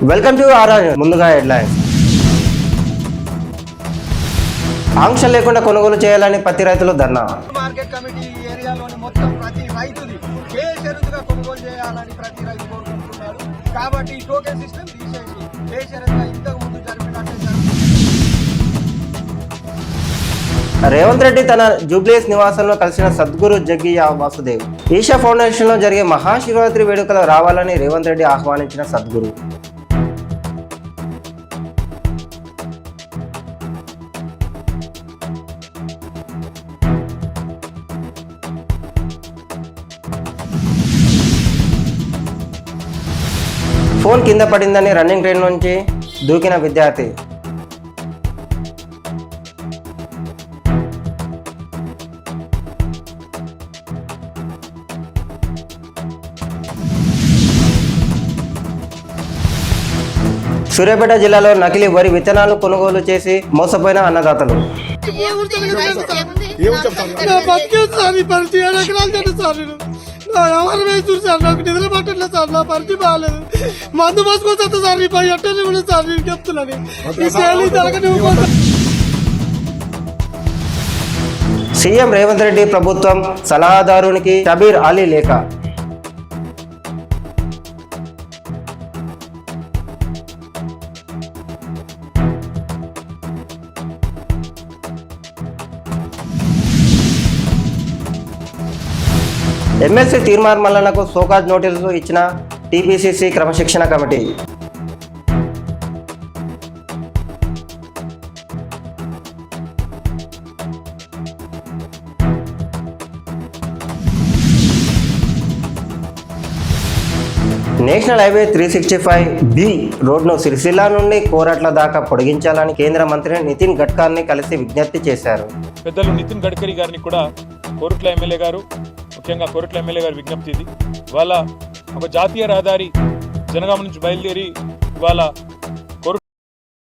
Welcome to ముందుగా headlines. ఆంక్షలు లేకుండా కొనుగోలు చేయాలని పత్తి రైతులు ధర్నా. మార్కెట్ కమిటీ ఏరియాలోని మొత్తం ప్రతి రైతుని బేషరతుగా కొనుగోలు చేయాలని ప్రతి రైతు కోరుకుంటున్నారు. కాబట్టి ఈ టోకెన్ సిస్టమ్ తీసేసి బేషరతుగా ఇంతకు ముందు జరిపినట్టే రేవంత్ రెడ్డి తన జూబ్లీస్ నివాసంలో కలిసిన సద్గురు జగ్గియా వాసుదేవ్. ఈషా ఫౌండేషన్ లో జరిగే మహాశివరాత్రి వేడుకలు రావాలని రేవంత్ రెడ్డి ఆహ్వానించిన సద్గురు. ఫోన్ కింద పడిందని రన్నింగ్ ట్రైన్ నుంచి దూకిన విద్యార్థి. సూర్యాపేట జిల్లాలో నకిలీ వరి విత్తనాలు కొనుగోలు చేసి మోసపోయిన అన్నదాతలు. ఎవరు వేస్తారు సార్? నాకు నిద్ర పట్టట్లేదు సార్, నా పరిస్థితి బాగాలేదు. మందు మోసుకొస్తా సార్, ఈ పని ఎట్టని కూడా సార్ నేను చెప్తున్నాను. సీఎం రేవంత్ రెడ్డి ప్రభుత్వం సలహాదారునికి షబీర్ అలీ లేఖ. ఎమ్మెల్సీ తీర్మార్ మల్లన్నకు సోకాజ్ నోటీసులు ఇచ్చిన టీపీసీసీ క్రమశిక్షణ కమిటీ. నేషనల్ హైవే 365B రోడ్ను సిరిసిల్ల నుండి కోరట్ల దాకా పొడిగించాలని కేంద్ర మంత్రి నితిన్ గడ్కర్ని కలిసి విజ్ఞప్తి చేశారు. పెద్దలు నితిన్ గడ్కరీ గారిని కూడా కోరుట్ల ఎమ్మెల్యే గారు, ముఖ్యంగా కోరుట్ల ఎమ్మెల్యే గారి విజ్ఞప్తి ఇది. ఇవాళ ఒక జాతీయ రహదారి జనగామ నుంచి బయలుదేరి ఇవాళ